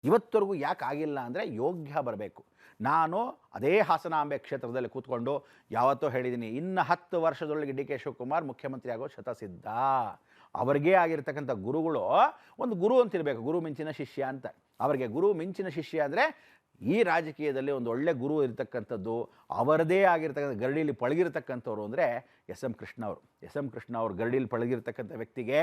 ಇವತ್ತವರೆಗೂ ಯಾಕೆ ಆಗಿಲ್ಲ ಅಂದರೆ ಯೋಗ್ಯ ಬರಬೇಕು. ನಾನು ಅದೇ ಹಾಸನಾಂಬೆ ಕ್ಷೇತ್ರದಲ್ಲಿ ಕೂತ್ಕೊಂಡು ಯಾವತ್ತೋ ಹೇಳಿದ್ದೀನಿ, ಇನ್ನು 10 ವರ್ಷದೊಳಗೆ ಡಿ ಕೆ ಶಿವಕುಮಾರ್ ಮುಖ್ಯಮಂತ್ರಿ ಆಗೋ ಶತಸಿದ್ಧ. ಅವ್ರಿಗೇ ಆಗಿರ್ತಕ್ಕಂಥ ಗುರುಗಳು, ಒಂದು ಗುರು ಅಂತಿರಬೇಕು, ಗುರು ಮಿಂಚಿನ ಶಿಷ್ಯ ಅಂತ. ಅವರಿಗೆ ಗುರು ಮಿಂಚಿನ ಶಿಷ್ಯ ಅಂದರೆ ಈ ರಾಜಕೀಯದಲ್ಲಿ ಒಂದು ಒಳ್ಳೆ ಗುರು ಇರತಕ್ಕಂಥದ್ದು, ಅವರದೇ ಆಗಿರ್ತಕ್ಕಂಥ ಗರಡಿಯಲ್ಲಿ ಪಳಗಿರ್ತಕ್ಕಂಥವ್ರು ಅಂದರೆ ಎಸ್ ಎಂ ಕೃಷ್ಣ ಅವರು. ಎಸ್ ಎಂ ಕೃಷ್ಣ ಅವರು ಗರಡಿಯಲ್ಲಿ ಪಳಗಿರ್ತಕ್ಕಂಥ ವ್ಯಕ್ತಿಗೆ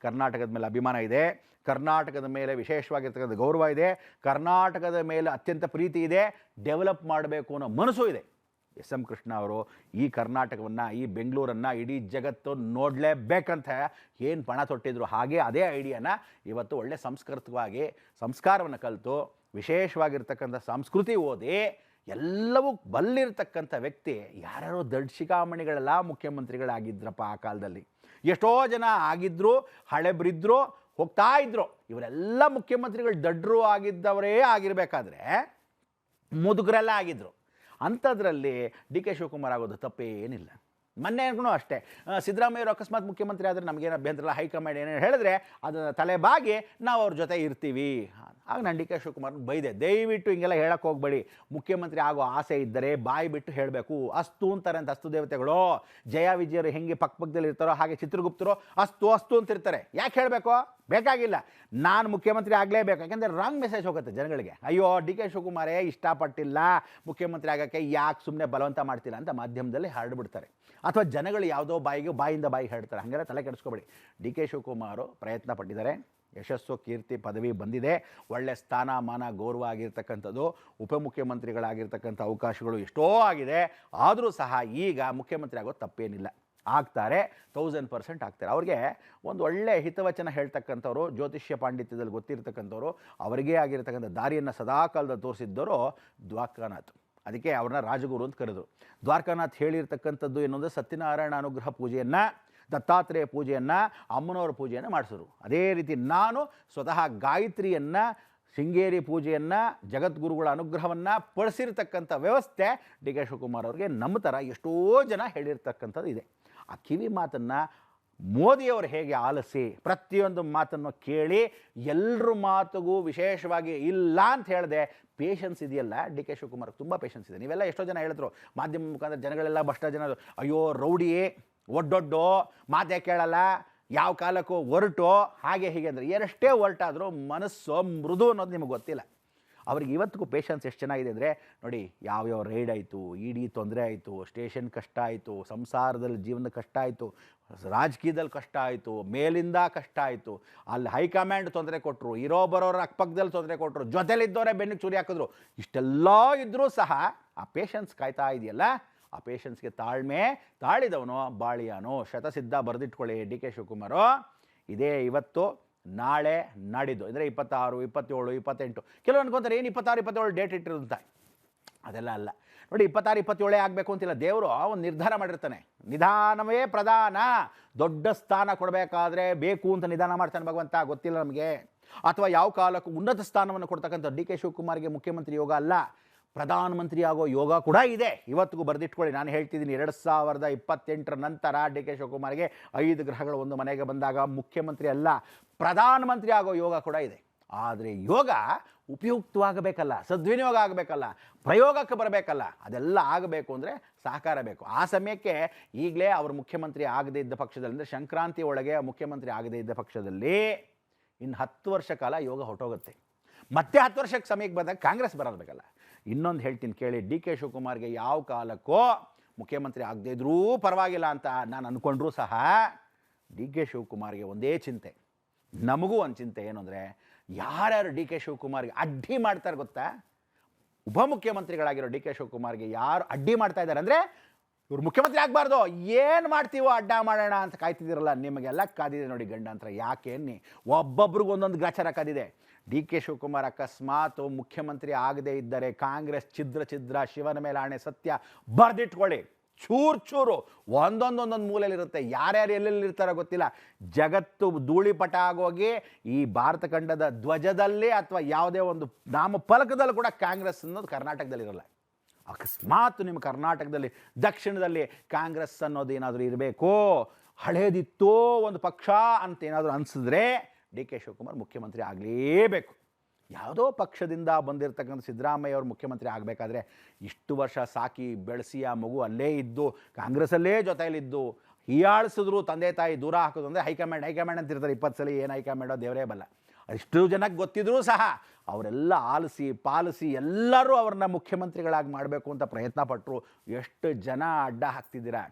ಕರ್ನಾಟಕದ ಮೇಲೆ ಅಭಿಮಾನ ಇದೆ, ಕರ್ನಾಟಕದ ಮೇಲೆ ವಿಶೇಷವಾಗಿರ್ತಕ್ಕಂಥ ಗೌರವ ಇದೆ, ಕರ್ನಾಟಕದ ಮೇಲೆ ಅತ್ಯಂತ ಪ್ರೀತಿ ಇದೆ, ಡೆವಲಪ್ ಮಾಡಬೇಕು ಅನ್ನೋ ಮನಸ್ಸು ಇದೆ. ಎಸ್ ಎಂ ಕೃಷ್ಣ ಅವರು ಈ ಕರ್ನಾಟಕವನ್ನು, ಈ ಬೆಂಗಳೂರನ್ನು ಇಡೀ ಜಗತ್ತು ನೋಡಲೇಬೇಕಂತ ಏನು ಪಣ ತೊಟ್ಟಿದ್ರು, ಹಾಗೆ ಅದೇ ಐಡಿಯಾನ ಇವತ್ತು ಒಳ್ಳೆ ಸಂಸ್ಕೃತವಾಗಿ ಸಂಸ್ಕಾರವನ್ನು ಕಲಿತು ವಿಶೇಷವಾಗಿರ್ತಕ್ಕಂಥ ಸಂಸ್ಕೃತಿ ಓದಿ ಎಲ್ಲವೂ ಬಲ್ಲಿರ್ತಕ್ಕಂಥ ವ್ಯಕ್ತಿ. ಯಾರ್ಯಾರೋ ದೊಡ್ಡ ಶಿಖಾಮಣಿಗಳೆಲ್ಲ ಮುಖ್ಯಮಂತ್ರಿಗಳಾಗಿದ್ರಪ್ಪ ಆ ಕಾಲದಲ್ಲಿ. ಎಷ್ಟೋ ಜನ ಆಗಿದ್ದರು, ಹಳೆಬ್ರಿದ್ರು, ಹೋಗ್ತಾ ಇದ್ರು. ಇವರೆಲ್ಲ ಮುಖ್ಯಮಂತ್ರಿಗಳು ದಡ್ರು ಆಗಿದ್ದವರೇ ಆಗಿರಬೇಕಾದ್ರೆ ಮುದುಗರೆಲ್ಲ ಆಗಿದ್ದರು. ಅಂಥದ್ರಲ್ಲಿ ಡಿ ಕೆ ಶಿವಕುಮಾರ್ ಆಗೋದು ತಪ್ಪೇನಿಲ್ಲ. ಮೊನ್ನೆಗೂ ಅಷ್ಟೇ ಸಿದ್ದರಾಮಯ್ಯವರು ಅಕಸ್ಮಾತ್ ಮುಖ್ಯಮಂತ್ರಿ ಆದರೆ ನಮಗೇನು ಅಭ್ಯಂತರ ಇಲ್ಲ, ಹೈಕಮಾಂಡ್ ಏನೇನು ಹೇಳಿದ್ರೆ ಅದನ್ನು ತಲೆಬಾಗಿ ನಾವು ಅವ್ರ ಜೊತೆ ಇರ್ತೀವಿ. ಆಗ ನಾನು ಡಿ ಕೆ ಶಿವಕುಮಾರ್ನ ಬೈದೆ, ದಯವಿಟ್ಟು ಹಿಂಗೆಲ್ಲ ಹೇಳಕ್ಕೆ ಹೋಗಬೇಡಿ, ಮುಖ್ಯಮಂತ್ರಿ ಆಗೋ ಆಸೆ ಇದ್ದರೆ ಬಾಯಿ ಬಿಟ್ಟು ಹೇಳಬೇಕು. ಅಸ್ತು ಅಂತಾರೆ ಅಂತ ಅಸ್ತು ದೇವತೆಗಳು. ಜಯ ವಿಜಯರು ಹೆಂಗೆ ಪಕ್ಕದಲ್ಲಿ ಇರ್ತಾರೋ ಹಾಗೆ ಚಿತ್ರಗುಪ್ತರು ಅಸ್ತು ಅಸ್ತು ಅಂತಿರ್ತಾರೆ. ಯಾಕೆ ಹೇಳಬೇಕು? ಬೇಕಾಗಿಲ್ಲ. ನಾನು ಮುಖ್ಯಮಂತ್ರಿ ಆಗಲೇಬೇಕು. ಯಾಕೆಂದರೆ ರಾಂಗ್ ಮೆಸೇಜ್ ಹೋಗುತ್ತೆ ಜನಗಳಿಗೆ. ಅಯ್ಯೋ ಡಿ ಕೆ ಶಿವಕುಮಾರೇ ಇಷ್ಟಪಟ್ಟಿಲ್ಲ ಮುಖ್ಯಮಂತ್ರಿ ಆಗೋಕ್ಕೆ, ಯಾಕೆ ಸುಮ್ಮನೆ ಬಲವಂತ ಮಾಡ್ತಿಲ್ಲ ಅಂತ ಮಾಧ್ಯಮದಲ್ಲಿ ಹರಡ್ಬಿಡ್ತಾರೆ. ಅಥವಾ ಜನಗಳು ಯಾವುದೋ ಬಾಯಿಂದ ಬಾಯಿಗೆ ಹೇಳ್ತಾರೆ. ಹಾಗೆಲ್ಲ ತಲೆ ಕೆಡಿಸ್ಕೋಬೇಡಿ. ಡಿ ಕೆ ಶಿವಕುಮಾರು ಪ್ರಯತ್ನ ಪಟ್ಟಿದ್ದಾರೆ, ಯಶಸ್ಸು ಕೀರ್ತಿ ಪದವಿ ಬಂದಿದೆ, ಒಳ್ಳೆ ಸ್ಥಾನಮಾನ ಗೌರವ ಆಗಿರ್ತಕ್ಕಂಥದ್ದು, ಉಪಮುಖ್ಯಮಂತ್ರಿಗಳಾಗಿರ್ತಕ್ಕಂಥ ಅವಕಾಶಗಳು ಎಷ್ಟೋ ಆಗಿದೆ. ಆದರೂ ಸಹ ಈಗ ಮುಖ್ಯಮಂತ್ರಿ ಆಗೋದು ತಪ್ಪೇನಿಲ್ಲ. ಆಗ್ತಾರೆ, 1000% ಆಗ್ತಾರೆ. ಅವ್ರಿಗೆ ಒಂದು ಒಳ್ಳೆ ಹಿತವಚನ ಹೇಳ್ತಕ್ಕಂಥವ್ರು, ಜ್ಯೋತಿಷ್ಯ ಪಾಂಡಿತ್ಯದಲ್ಲಿ ಗೊತ್ತಿರ್ತಕ್ಕಂಥವ್ರು, ಅವರಿಗೇ ಆಗಿರ್ತಕ್ಕಂಥ ದಾರಿಯನ್ನು ಸದಾಕಾಲದ ತೋರಿಸಿದ್ದವರು ದ್ವಾರಕಾನಾಥ್. ಅದಕ್ಕೆ ಅವ್ರನ್ನ ರಾಜಗುರು ಅಂತ ಕರೆದರು. ದ್ವಾರಕಾನಾಥ್ ಹೇಳಿರ್ತಕ್ಕಂಥದ್ದು ಏನಂದರೆ ಸತ್ಯನಾರಾಯಣ ಅನುಗ್ರಹ ಪೂಜೆಯನ್ನು, ದತ್ತಾತ್ರೇಯ ಪೂಜೆಯನ್ನು, ಅಮ್ಮನವರ ಪೂಜೆಯನ್ನು ಮಾಡಿಸಿದ್ರು. ಅದೇ ರೀತಿ ನಾನು ಸ್ವತಃ ಗಾಯತ್ರಿಯನ್ನು, ಶೃಂಗೇರಿ ಪೂಜೆಯನ್ನು, ಜಗದ್ಗುರುಗಳ ಅನುಗ್ರಹವನ್ನು ಪಡಿಸಿರ್ತಕ್ಕಂಥ ವ್ಯವಸ್ಥೆ ಡಿ ಕೆ ಶಿವಕುಮಾರ್ ಅವ್ರಿಗೆ ನಮ್ಮ ಥರ ಎಷ್ಟೋ ಜನ ಹೇಳಿರ್ತಕ್ಕಂಥದ್ದು ಇದೆ. ಆ ಕಿವಿ ಮಾತನ್ನು ಮೋದಿಯವರು ಹೇಗೆ ಆಲಿಸಿ ಪ್ರತಿಯೊಂದು ಮಾತನ್ನು ಕೇಳಿ ಎಲ್ಲರ ಮಾತಿಗೂ ವಿಶೇಷವಾಗಿ ಇಲ್ಲ ಅಂತ ಹೇಳಿದೆ ಪೇಷನ್ಸ್ ಇದೆಯಲ್ಲ, ಡಿ ಕೆ ಶಿವಕುಮಾರ್ ತುಂಬ ಪೇಷನ್ಸ್ ಇದೆ. ನೀವೆಲ್ಲ ಎಷ್ಟೋ ಜನ ಹೇಳಿದ್ರು ಮಾಧ್ಯಮ ಮುಖಾಂತರ, ಜನಗಳೆಲ್ಲ ಭ್ರಷ್ಟ ಜನ, ಅಯ್ಯೋ ರೌಡಿಯೇ ಒಡ್ಡೊಡ್ಡು ಮಾತೇ ಕೇಳಲ್ಲ, ಯಾವ ಕಾಲಕ್ಕೂ ಹೊರಟು ಹಾಗೆ ಹೀಗೆ ಅಂದರೆ. ಎರಷ್ಟೇ ಹೊರಟಾದರೂ ಮನಸ್ಸು ಮೃದು ಅನ್ನೋದು ನಿಮಗೆ ಗೊತ್ತಿಲ್ಲ. ಅವ್ರಿಗೆ ಇವತ್ತಿಗೂ ಪೇಷನ್ಸ್ ಎಷ್ಟು ಚೆನ್ನಾಗಿದೆ ಅಂದರೆ ನೋಡಿ, ಯಾವ್ಯಾವ ರೈಡ್ ಆಯಿತು, ಇಡೀ ತೊಂದರೆ ಆಯಿತು, ಸ್ಟೇಷನ್ ಕಷ್ಟ ಆಯಿತು, ಸಂಸಾರದಲ್ಲಿ ಜೀವನದ ಕಷ್ಟ ಆಯಿತು, ರಾಜಕೀಯದಲ್ಲಿ ಕಷ್ಟ ಆಯಿತು, ಮೇಲಿಂದ ಕಷ್ಟ ಆಯಿತು, ಅಲ್ಲಿ ಹೈಕಮಾಂಡ್ ತೊಂದರೆ ಕೊಟ್ಟರು, ಇರೋ ಬರೋರ ಅಕ್ಕಪಕ್ಕದಲ್ಲಿ ತೊಂದರೆ ಕೊಟ್ಟರು, ಜೊತೆಲಿದ್ದವರೇ ಬೆನ್ನಿಗೆ ಚೂರಿ ಹಾಕಿದ್ರು. ಇಷ್ಟೆಲ್ಲ ಇದ್ದರೂ ಸಹ ಆ ಪೇಷನ್ಸ್ ಕಾಯ್ತಾ ಇದೆಯಲ್ಲ, ಆ ಪೇಷನ್ಸ್ಗೆ ತಾಳಿದವನು ಬಾಳಿಯಾನು. ಶತಸಿದ್ಧ ಬರೆದಿಟ್ಕೊಳ್ಳಿ ಡಿ ಕೆ ಶಿವಕುಮಾರು. ಇದೇ ಇವತ್ತು, ನಾಳೆ, ನಾಡಿದ್ದು ಅಂದರೆ 26, 27, 28. ಕೆಲವು ಅನ್ಕೊಂತಾರೆ ಏನು 26, 27 ಡೇಟ್ ಇಟ್ಟಿರುವಂತ. ಅದೆಲ್ಲ ಅಲ್ಲ ನೋಡಿ. 26, 27 ಆಗಬೇಕು ಅಂತಿಲ್ಲ. ದೇವರು ಒಂದು ನಿರ್ಧಾರ ಮಾಡಿರ್ತಾನೆ. ನಿಧಾನವೇ ಪ್ರಧಾನ. ದೊಡ್ಡ ಸ್ಥಾನ ಕೊಡಬೇಕಾದ್ರೆ ಬೇಕು ಅಂತ ನಿಧಾನ ಮಾಡ್ತಾನೆ ಭಗವಂತ, ಗೊತ್ತಿಲ್ಲ ನಮಗೆ. ಅಥವಾ ಯಾವ ಕಾಲಕ್ಕೂ ಉನ್ನತ ಸ್ಥಾನವನ್ನು ಕೊಡ್ತಕ್ಕಂಥ ಡಿ ಕೆ ಶಿವಕುಮಾರ್ಗೆ ಮುಖ್ಯಮಂತ್ರಿ ಯೋಗ ಅಲ್ಲ, ಪ್ರಧಾನಮಂತ್ರಿ ಆಗೋ ಯೋಗ ಕೂಡ ಇದೆ. ಇವತ್ತಿಗೂ ಬರೆದಿಟ್ಕೊಳ್ಳಿ. ನಾನು ಹೇಳ್ತಿದ್ದೀನಿ, 2028 ನಂತರ ಡಿ ಕೆ ಶಿವಕುಮಾರ್ಗೆ 5 ಗ್ರಹಗಳು ಒಂದು ಮನೆಗೆ ಬಂದಾಗ ಮುಖ್ಯಮಂತ್ರಿ ಅಲ್ಲ, ಪ್ರಧಾನಮಂತ್ರಿ ಆಗೋ ಯೋಗ ಕೂಡ ಇದೆ. ಆದರೆ ಯೋಗ ಉಪಯುಕ್ತವಾಗಬೇಕಲ್ಲ, ಸದ್ವಿನಿಯೋಗ ಆಗಬೇಕಲ್ಲ, ಪ್ರಯೋಗಕ್ಕೆ ಬರಬೇಕಲ್ಲ. ಅದೆಲ್ಲ ಆಗಬೇಕು ಅಂದರೆ ಸಹಕಾರ ಬೇಕು. ಆ ಸಮಯಕ್ಕೆ ಈಗಲೇ ಅವರು ಮುಖ್ಯಮಂತ್ರಿ ಆಗದೇ ಇದ್ದ ಪಕ್ಷದಲ್ಲಿ, ಅಂದರೆ ಸಂಕ್ರಾಂತಿ ಒಳಗೆ ಮುಖ್ಯಮಂತ್ರಿ ಆಗದೇ ಇದ್ದ ಪಕ್ಷದಲ್ಲಿ ಇನ್ನು 10 ವರ್ಷ ಕಾಲ ಯೋಗ ಹೊರಟೋಗುತ್ತೆ. ಮತ್ತೆ 10 ವರ್ಷಕ್ಕೆ ಸಮಯಕ್ಕೆ ಬಂದಾಗ ಕಾಂಗ್ರೆಸ್ ಬರಬೇಕಲ್ಲ. ಇನ್ನೊಂದು ಹೇಳ್ತೀನಿ ಕೇಳಿ, ಡಿ ಕೆ ಶಿವಕುಮಾರ್ಗೆ ಯಾವ ಕಾಲಕ್ಕೋ ಮುಖ್ಯಮಂತ್ರಿ ಆಗದೇ ಇದ್ರೂ ಪರವಾಗಿಲ್ಲ ಅಂತ ನಾನು ಅಂದ್ಕೊಂಡ್ರೂ ಸಹ ಡಿ ಕೆ ಶಿವಕುಮಾರ್ಗೆ ಒಂದೇ ಚಿಂತೆ, ನಮಗೂ ಒಂದು ಚಿಂತೆ. ಏನು ಅಂದರೆ, ಯಾರ್ಯಾರು ಡಿ ಕೆ ಶಿವಕುಮಾರ್ಗೆ ಅಡ್ಡಿ ಮಾಡ್ತಾರೆ ಗೊತ್ತಾ? ಉಪಮುಖ್ಯಮಂತ್ರಿಗಳಾಗಿರೋ ಡಿ ಕೆ ಶಿವಕುಮಾರ್ಗೆ ಯಾರು ಅಡ್ಡಿ ಮಾಡ್ತಾ ಇದ್ದಾರೆ ಅಂದರೆ, ಇವ್ರು ಮುಖ್ಯಮಂತ್ರಿ ಆಗಬಾರ್ದು, ಏನು ಮಾಡ್ತೀವೋ ಅಡ್ಡ ಮಾಡೋಣ ಅಂತ ಕಾಯ್ತಿದ್ದೀರಲ್ಲ, ನಿಮಗೆಲ್ಲ ಕಾದಿದೆ ನೋಡಿ ಗಂಡಾಂತರ. ಯಾಕೇನಿ ಒಬ್ಬೊಬ್ರಿಗೂ ಒಂದೊಂದು ಗ್ರಾಚಾರ ಕಾದಿದೆ. ಡಿ ಕೆ ಶಿವಕುಮಾರ್ ಅಕಸ್ಮಾತ್ ಮುಖ್ಯಮಂತ್ರಿ ಆಗದೇ ಇದ್ದರೆ ಕಾಂಗ್ರೆಸ್ ಛಿದ್ರ ಶಿವನ ಮೇಲೆ ಆಣೆ ಸತ್ಯ ಬರೆದಿಟ್ಕೊಳ್ಳಿ. ಚೂರು ಒಂದೊಂದು ಮೂಲೆಯಲ್ಲಿರುತ್ತೆ. ಯಾರ್ಯಾರು ಎಲ್ಲೆಲ್ಲಿರ್ತಾರೋ ಗೊತ್ತಿಲ್ಲ. ಜಗತ್ತು ಧೂಳಿಪಟ ಆಗೋಗಿ ಈ ಭಾರತ ಖಂಡದ ಧ್ವಜದಲ್ಲಿ ಅಥವಾ ಯಾವುದೇ ಒಂದು ನಾಮಫಲಕದಲ್ಲೂ ಕೂಡ ಕಾಂಗ್ರೆಸ್ ಅನ್ನೋದು ಕರ್ನಾಟಕದಲ್ಲಿರಲ್ಲ. ಅಕಸ್ಮಾತ್ ನಿಮ್ಮ ಕರ್ನಾಟಕದಲ್ಲಿ ದಕ್ಷಿಣದಲ್ಲಿ ಕಾಂಗ್ರೆಸ್ ಅನ್ನೋದು ಏನಾದರೂ ಇರಬೇಕು, ಹಳೇದಿತ್ತೋ ಒಂದು ಪಕ್ಷ ಅಂತ ಏನಾದರೂ ಅನಿಸಿದ್ರೆ ಡಿ ಕೆ ಶಿವಕುಮಾರ್ ಮುಖ್ಯಮಂತ್ರಿ ಆಗಲೇಬೇಕು. ಯಾವುದೋ ಪಕ್ಷದಿಂದ ಬಂದಿರತಕ್ಕಂಥ ಸಿದ್ದರಾಮಯ್ಯ ಅವರು ಮುಖ್ಯಮಂತ್ರಿ ಆಗಬೇಕಾದ್ರೆ ಇಷ್ಟು ವರ್ಷ ಸಾಕಿ ಬೆಳೆಸಿ ಆ ಮಗು ಅಲ್ಲೇ ಇದ್ದು ಕಾಂಗ್ರೆಸ್ಸಲ್ಲೇ ಜೊತೆಯಲ್ಲಿದ್ದು ಹೀಯಾಳಿಸಿದ್ರು, ತಂದೆ ತಾಯಿ ದೂರ ಹಾಕೋದು ಅಂದರೆ ಹೈಕಮಾಂಡ್ ಅಂತ ಇರ್ತಾರೆ. 20 ಸಲ ಏನು ಹೈಕಮಾಂಡೋ ದೇವರೇ ಬಲ್ಲ. ಅಷ್ಟು ಜನಕ್ಕೆ ಗೊತ್ತಿದ್ರೂ ಸಹ ಅವರೆಲ್ಲ ಆಲಿಸಿ ಪಾಲಿಸಿ ಎಲ್ಲರೂ ಅವ್ರನ್ನ ಮುಖ್ಯಮಂತ್ರಿಗಳಾಗಿ ಮಾಡಬೇಕು ಅಂತ ಪ್ರಯತ್ನ ಪಟ್ಟರು. ಎಷ್ಟು ಜನ ಅಡ್ಡ ಹಾಕ್ತಿದ್ದೀರಾ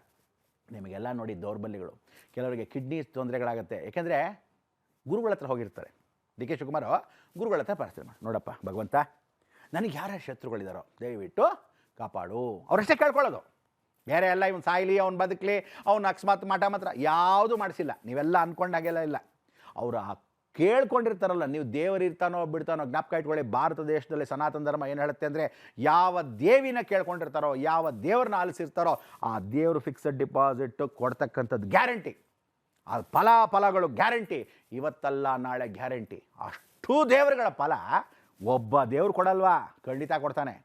ನಿಮಗೆಲ್ಲ ನೋಡಿ. ದೌರ್ಬಲ್ಯಗಳು, ಕೆಲವರಿಗೆ ಕಿಡ್ನಿ ತೊಂದರೆಗಳಾಗುತ್ತೆ. ಯಾಕೆಂದರೆ ಗುರುಗಳ ಹತ್ರ ಹೋಗಿರ್ತಾರೆ. ಡಿ ಕೆ ಶಿವಕುಮಾರ್ ಗುರುಗಳ ಹತ್ರ ಪ್ರಾರ್ಥನೆ ಮಾಡಿ, ನೋಡಪ್ಪ ಭಗವಂತ, ನನಗೆ ಯಾರ್ಯಾರು ಶತ್ರುಗಳಿದ್ದಾರೋ ದಯವಿಟ್ಟು ಕಾಪಾಡು, ಅವರಷ್ಟೇ ಕೇಳ್ಕೊಳ್ಳೋದು. ಬೇರೆ ಎಲ್ಲ ಇವನು ಸಾಯಲಿ, ಅವ್ನು ಬದುಕಲಿ, ಅವ್ನು ಅಕಸ್ಮಾತ್ ಮಾಟ ಮಾತ್ರ ಯಾವುದೂ ಮಾಡಿಸಿಲ್ಲ. ನೀವೆಲ್ಲ ಅಂದ್ಕೊಂಡಾಗೆಲ್ಲ ಇಲ್ಲ. ಅವರು ಕೇಳ್ಕೊಂಡಿರ್ತಾರಲ್ಲ, ನೀವು ದೇವರು ಇರ್ತಾನೋ ಬಿಡ್ತಾನೋ ಜ್ಞಾಪಕ ಇಟ್ಕೊಳ್ಳಿ. ಭಾರತ ದೇಶದಲ್ಲಿ ಸನಾತನ ಧರ್ಮ ಏನು ಹೇಳುತ್ತೆ ಅಂದರೆ, ಯಾವ ದೇವಿನ ಕೇಳ್ಕೊಂಡಿರ್ತಾರೋ, ಯಾವ ದೇವ್ರನ್ನ ಆಲಿಸಿರ್ತಾರೋ ಆ ದೇವರು ಫಿಕ್ಸಡ್ ಡಿಪಾಸಿಟ್ ಕೊಡ್ತಕ್ಕಂಥದ್ದು ಗ್ಯಾರಂಟಿ. ಆ ಫಲಗಳು ಗ್ಯಾರಂಟಿ, ಇವತ್ತಲ್ಲ ನಾಳೆ ಗ್ಯಾರಂಟಿ. ಅಷ್ಟು ದೇವರುಗಳ ಫಲ ಒಬ್ಬ ದೇವ್ರು ಕೊಡಲ್ವಾ? ಖಂಡಿತ ಕೊಡ್ತಾನೆ.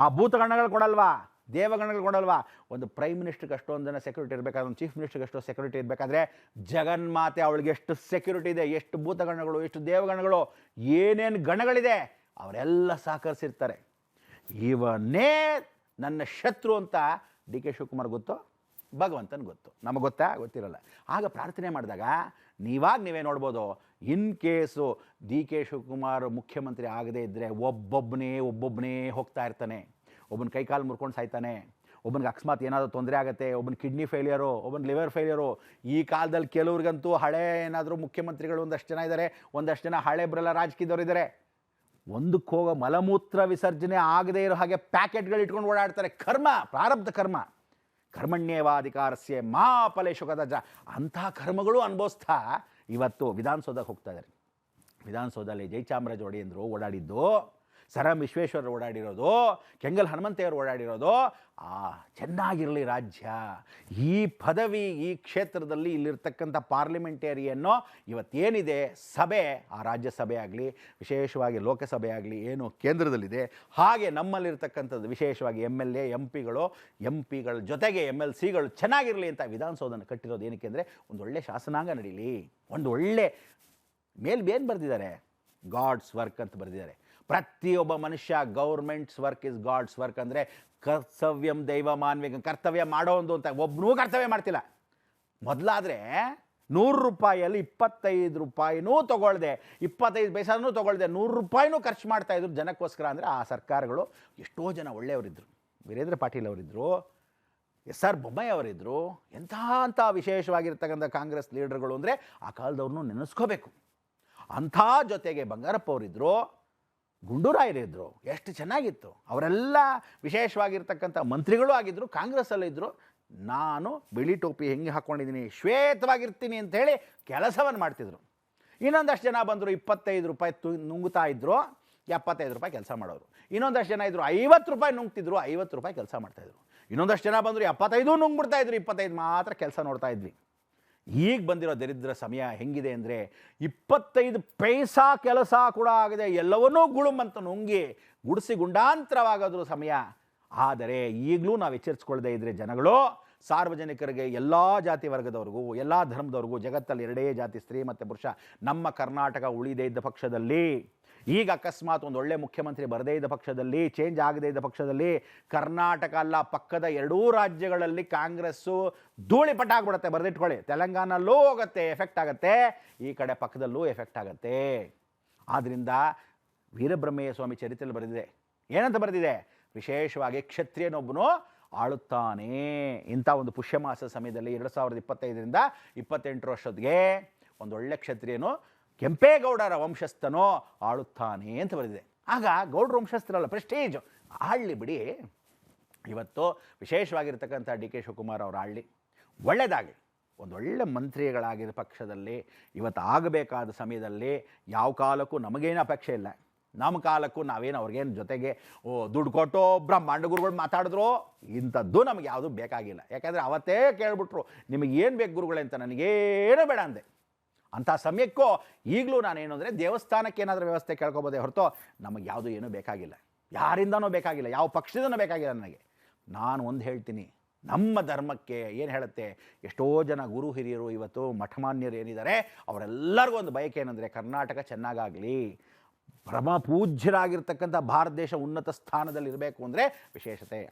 ಆ ಭೂತಗಣಗಳು ಕೊಡಲ್ವಾ? ದೇವಗಣಗಳು ಕೊಡಲ್ವಾ? ಒಂದು ಪ್ರೈಮ್ ಮಿನಿಸ್ಟ್ರಿಗೆ ಅಷ್ಟೊಂದು ಜನ ಸೆಕ್ಯೂರಿಟಿ ಇರಬೇಕಾದ್ರೆ, ಒಂದು ಚೀಫ್ ಮಿನಿಸ್ಟ್ರಿಗೆ ಅಷ್ಟು ಸೆಕ್ಯೂರಿಟಿ ಇರಬೇಕಾದ್ರೆ, ಜಗನ್ಮಾತೆ ಅವಳಿಗೆ ಎಷ್ಟು ಸೆಕ್ಯೂರಿಟಿ ಇದೆ, ಎಷ್ಟು ಭೂತಗಣಗಳು, ಎಷ್ಟು ದೇವಗಣಗಳು, ಏನೇನು ಗಣಗಳಿದೆ ಅವರೆಲ್ಲ ಸಹಕರಿಸಿರ್ತಾರೆ. ಇವನೇ ನನ್ನ ಶತ್ರು ಅಂತ ಡಿ ಕೆ ಶಿವಕುಮಾರ್ ಗೊತ್ತು, ಭಗವಂತನ ಗೊತ್ತು. ನಮಗೆ ಗೊತ್ತಾ? ಗೊತ್ತಿರಲ್ಲ. ಆಗ ಪ್ರಾರ್ಥನೆ ಮಾಡಿದಾಗ ನೀವೇ ನೋಡ್ಬೋದು, in case D K Shivakumar ಮುಖ್ಯಮಂತ್ರಿ ಆಗದೇ ಇದ್ದರೆ ಒಬ್ಬೊಬ್ಬನೇ ಹೋಗ್ತಾ ಇರ್ತಾನೆ. ಒಬ್ಬನ ಕೈಕಾಲು ಮುರ್ಕೊಂಡು ಸಾಯ್ತಾನೆ, ಒಬ್ಬನಿಗೆ ಅಕಸ್ಮಾತ್ ಏನಾದರೂ ತೊಂದರೆ ಆಗುತ್ತೆ, ಒಬ್ಬನ ಕಿಡ್ನಿ ಫೇಲಿಯರು, ಒಬ್ಬನ ಲಿವರ್ ಫೇಲಿಯರು. ಈ ಕಾಲದಲ್ಲಿ ಕೆಲವ್ರಿಗಂತೂ ಹಳೆ ಏನಾದರೂ ಮುಖ್ಯಮಂತ್ರಿಗಳು ಒಂದಷ್ಟು ಜನ ಇದ್ದಾರೆ, ಒಂದಷ್ಟು ಜನ ಹಳೆ ಬರಲ್ಲ ರಾಜಕೀಯದವರು ಇದ್ದಾರೆ. ಒಂದಕ್ಕೆ ಹೋಗೋ ಮಲಮೂತ್ರ ವಿಸರ್ಜನೆ ಆಗದೇ ಇರೋ ಹಾಗೆ ಪ್ಯಾಕೆಟ್ಗಳು ಇಟ್ಕೊಂಡು ಓಡಾಡ್ತಾರೆ. ಕರ್ಮ, ಪ್ರಾರಬ್ಧ ಕರ್ಮ. ಕರ್ಮಣ್ಯೇವಾಧಿಕಾರಸ್ಯ ಮಾ ಫಲೇಶು ಕದಾಚ. ಅಂಥ ಕರ್ಮಗಳು ಅನುಭವಿಸ್ತಾ ಇವತ್ತು ವಿಧಾನಸೌಧಕ್ಕೆ ಹೋಗ್ತಾ ಇದ್ದಾರೆ. ವಿಧಾನಸೌಧದಲ್ಲಿ ಜಯಚಾಮರಾಜ ಒಡೆಯಂದರು ಓಡಾಡಿದ್ದು, ಸರ್ ಎಂ ವಿಶ್ವೇಶ್ವರ ಓಡಾಡಿರೋದು, ಕೆಂಗಲ್ ಹನುಮಂತಯ್ಯವರು ಓಡಾಡಿರೋದು. ಚೆನ್ನಾಗಿರಲಿ ರಾಜ್ಯ. ಈ ಪದವಿ, ಈ ಕ್ಷೇತ್ರದಲ್ಲಿ ಇಲ್ಲಿರ್ತಕ್ಕಂಥ ಪಾರ್ಲಿಮೆಂಟೇರಿಯನ್ನು ಇವತ್ತೇನಿದೆ ಸಭೆ, ಆ ರಾಜ್ಯಸಭೆ ಆಗಲಿ, ವಿಶೇಷವಾಗಿ ಲೋಕಸಭೆ ಆಗಲಿ, ಏನು ಕೇಂದ್ರದಲ್ಲಿದೆ, ಹಾಗೆ ನಮ್ಮಲ್ಲಿರ್ತಕ್ಕಂಥದ್ದು ವಿಶೇಷವಾಗಿ MLA MP ಗಳ ಜೊತೆಗೆ MLCಗಳು ಚೆನ್ನಾಗಿರಲಿ ಅಂತ ವಿಧಾನಸೌಧನ ಕಟ್ಟಿರೋದು. ಏನಕ್ಕೆ ಅಂದರೆ ಒಂದೊಳ್ಳೆ ಶಾಸನಾಂಗ ನಡೀಲಿ. ಒಂದು ಒಳ್ಳೆ ಮೇಲ್ಬೇನು ಬರೆದಿದ್ದಾರೆ, ಗಾಡ್ಸ್ ವರ್ಕ್ ಅಂತ ಬರೆದಿದ್ದಾರೆ. ಪ್ರತಿಯೊಬ್ಬ ಮನುಷ್ಯ government's work is God's work ಅಂದರೆ ಕರ್ತವ್ಯಂ ದೈವ ಮಾನ್ವಿಕ, ಕರ್ತವ್ಯ ಮಾಡೋ ಒಂದು ಅಂತ ಒಬ್ಬನೂ ಕರ್ತವ್ಯ ಮಾಡ್ತಿಲ್ಲ. ಮೊದಲಾದರೆ 100 ರೂಪಾಯಲ್ಲಿ 25 ರೂಪಾಯಿನೂ ತೊಗೊಳ್ದೆ, 25 ಪೈಸಾನೂ ತೊಗೊಳ್ದೆ, 100 ರೂಪಾಯಿನೂ ಖರ್ಚು ಮಾಡ್ತಾಯಿದ್ರು ಜನಕ್ಕೋಸ್ಕರ. ಅಂದರೆ ಆ ಸರ್ಕಾರಗಳು ಎಷ್ಟೋ ಜನ ಒಳ್ಳೆಯವರಿದ್ದರು. ವೀರೇಂದ್ರ ಪಾಟೀಲ್ ಅವರಿದ್ದರು, SR ಬೊಮ್ಮಾಯಿ ಅವರಿದ್ದರು. ಎಂಥ ವಿಶೇಷವಾಗಿರ್ತಕ್ಕಂಥ ಕಾಂಗ್ರೆಸ್ ಲೀಡರ್ಗಳು ಅಂದರೆ ಆ ಕಾಲದವ್ರನ್ನೂ ನೆನೆಸ್ಕೋಬೇಕು. ಅಂಥ ಜೊತೆಗೆ ಬಂಗಾರಪ್ಪ ಅವರಿದ್ದರು, ಗುಂಡೂರಾಯರಿದ್ದರು. ಎಷ್ಟು ಚೆನ್ನಾಗಿತ್ತು. ಅವರೆಲ್ಲ ವಿಶೇಷವಾಗಿರ್ತಕ್ಕಂಥ ಮಂತ್ರಿಗಳು ಆಗಿದ್ದರು, ಕಾಂಗ್ರೆಸ್ಸಲ್ಲಿದ್ದರು. ನಾನು ಬಿಳಿ ಟೋಪಿ ಹೆಂಗೆ ಹಾಕ್ಕೊಂಡಿದ್ದೀನಿ, ಶ್ವೇತವಾಗಿರ್ತೀನಿ ಅಂಥೇಳಿ ಕೆಲಸವನ್ನು ಮಾಡ್ತಿದ್ರು. ಇನ್ನೊಂದಷ್ಟು ಜನ ಬಂದರು, 25 ರೂಪಾಯಿ ನುಂಗ್ತಾ ಇದ್ದರು, 75 ರೂಪಾಯಿ ಕೆಲಸ ಮಾಡೋರು. ಇನ್ನೊಂದಷ್ಟು ಜನ ಇದ್ದರು 50 ರೂಪಾಯಿ ನುಂಗ್ತಿದ್ರು, 50 ರೂಪಾಯಿ ಕೆಲಸ ಮಾಡ್ತಾಯಿದ್ರು. ಇನ್ನೊಂದಷ್ಟು ಜನ ಬಂದರು 75 ನುಂಗ್ಬಿಡ್ತಾಯಿದ್ರು, 25 ಮಾತ್ರ ಕೆಲಸ ನೋಡ್ತಾ ಇದ್ವಿ. ಈಗ ಬಂದಿರೋ ದರಿದ್ರ ಸಮಯ ಹೆಂಗಿದೆ ಅಂದರೆ 25 ಪೈಸಾ ಕೆಲಸ ಕೂಡ ಆಗದೆ ಎಲ್ಲವನ್ನೂ ಗುಳುಮಂತ ನುಂಗಿ ಗುಡಿಸಿ ಗುಂಡಾಂತರವಾಗೋದ್ರ ಸಮಯ. ಆದರೆ ಈಗಲೂ ನಾವು ಎಚ್ಚರಿಸ್ಕೊಳ್ಳದೆ ಇದ್ದರೆ ಜನಗಳು, ಸಾರ್ವಜನಿಕರಿಗೆ, ಎಲ್ಲ ಜಾತಿ ವರ್ಗದವ್ರಿಗೂ, ಎಲ್ಲ ಧರ್ಮದವ್ರಿಗೂ, ಜಗತ್ತಲ್ಲಿ 2 ಜಾತಿ, ಸ್ತ್ರೀ ಮತ್ತು ಪುರುಷ. ನಮ್ಮ ಕರ್ನಾಟಕ ಉಳಿದೇ ಇದ್ದ ಪಕ್ಷದಲ್ಲಿ, ಈಗ ಅಕಸ್ಮಾತ್ ಒಂದು ಒಳ್ಳೆ ಮುಖ್ಯಮಂತ್ರಿ ಬರದೇ ಇದ್ದ ಪಕ್ಷದಲ್ಲಿ, ಚೇಂಜ್ ಆಗದೇ ಇದ್ದ ಪಕ್ಷದಲ್ಲಿ, ಕರ್ನಾಟಕ ಅಲ್ಲ ಪಕ್ಕದ 2 ರಾಜ್ಯಗಳಲ್ಲಿ ಕಾಂಗ್ರೆಸ್ಸು ಧೂಳಿಪಟ ಆಗಿಬಿಡುತ್ತೆ. ಬರೆದಿಟ್ಕೊಳ್ಳಿ. ತೆಲಂಗಾಣಲ್ಲೂ ಹೋಗುತ್ತೆ, ಎಫೆಕ್ಟ್ ಆಗುತ್ತೆ, ಈ ಕಡೆ ಪಕ್ಕದಲ್ಲೂ ಎಫೆಕ್ಟ್ ಆಗುತ್ತೆ. ಆದ್ದರಿಂದ ವೀರಬ್ರಹ್ಮಯ್ಯ ಸ್ವಾಮಿ ಚರಿತ್ರೆಯಲ್ಲಿ ಬರೆದಿದೆ. ಏನಂತ ಬರೆದಿದೆ? ವಿಶೇಷವಾಗಿ ಕ್ಷತ್ರಿಯನೊಬ್ಬನು ಆಳುತ್ತಾನೆ. ಇಂಥ ಒಂದು ಪುಷ್ಯಮಾಸ ಸಮಯದಲ್ಲಿ 2025ರಿಂದ 28 ವರ್ಷದಗೆ ಒಂದೊಳ್ಳೆ ಕ್ಷತ್ರಿಯನು ಕೆಂಪೇಗೌಡರ ವಂಶಸ್ಥನೋ ಆಳುತ್ತಾನೆ ಅಂತ ಬರೆದಿದೆ. ಆಗ ಗೌಡ್ರ ವಂಶಸ್ಥರಲ್ಲ, ಪ್ರೆಸ್ಟೀಜ್, ಆಳ್ಳಿ ಬಿಡಿ. ಇವತ್ತು ವಿಶೇಷವಾಗಿರ್ತಕ್ಕಂಥ ಡಿ ಕೆ ಶಿವಕುಮಾರ್ ಅವರು ಆಳ್ಳಿ, ಒಳ್ಳೆಯದಾಗಲಿ. ಒಂದೊಳ್ಳೆ ಮಂತ್ರಿಗಳಾಗಿರೋ ಪಕ್ಷದಲ್ಲಿ ಇವತ್ತು ಆಗಬೇಕಾದ ಸಮಯದಲ್ಲಿ ಯಾವ ಕಾಲಕ್ಕೂ ನಮಗೇನು ಅಪೇಕ್ಷೆ ಇಲ್ಲ. ನಮ್ಮ ಕಾಲಕ್ಕೂ ನಾವೇನು ಅವ್ರಿಗೇನು ಜೊತೆಗೆ ದುಡ್ಡು ಕೊಟ್ಟು ಬ್ರಹ್ಮಾಂಡ ಗುರುಗಳು ಮಾತಾಡಿದ್ರು, ಇಂಥದ್ದು ನಮಗೆ ಯಾವುದೂ ಬೇಕಾಗಿಲ್ಲ. ಯಾಕೆಂದರೆ ಅವತ್ತೇ ಕೇಳಿಬಿಟ್ರು, ನಿಮಗೇನು ಬೇಕು ಗುರುಗಳೇ ಅಂತ. ನನಗೇನೂ ಬೇಡ ಅಂದೆ. ಅಂಥ ಸಮಯಕ್ಕೂ ಈಗಲೂ ನಾನೇನು ಅಂದರೆ ದೇವಸ್ಥಾನಕ್ಕೆ ಏನಾದರೂ ವ್ಯವಸ್ಥೆ ಕೇಳ್ಕೊಬೋದೇ ಹೊರತು ನಮಗೆ ಯಾವುದು ಏನೂ ಬೇಕಾಗಿಲ್ಲ, ಯಾರಿಂದನೂ ಬೇಕಾಗಿಲ್ಲ, ಯಾವ ಪಕ್ಷದಿಂದನೂ ಬೇಕಾಗಿಲ್ಲ ನನಗೆ. ನಾನು ಒಂದು ಹೇಳ್ತೀನಿ, ನಮ್ಮ ಧರ್ಮಕ್ಕೆ ಏನು ಹೇಳುತ್ತೆ, ಎಷ್ಟೋ ಜನ ಗುರು ಹಿರಿಯರು ಇವತ್ತು ಮಠಮಾನ್ಯರು ಏನಿದ್ದಾರೆ ಅವರೆಲ್ಲರಿಗೂ ಒಂದು ಬಯಕೆ ಏನಂದರೆ ಕರ್ನಾಟಕ ಚೆನ್ನಾಗಾಗಲಿ, ಪರಮ ಪೂಜ್ಯರಾಗಿರ್ತಕ್ಕಂಥ ಭಾರತ ದೇಶ ಉನ್ನತ ಸ್ಥಾನದಲ್ಲಿರಬೇಕು ಅಂದರೆ ವಿಶೇಷತೆ.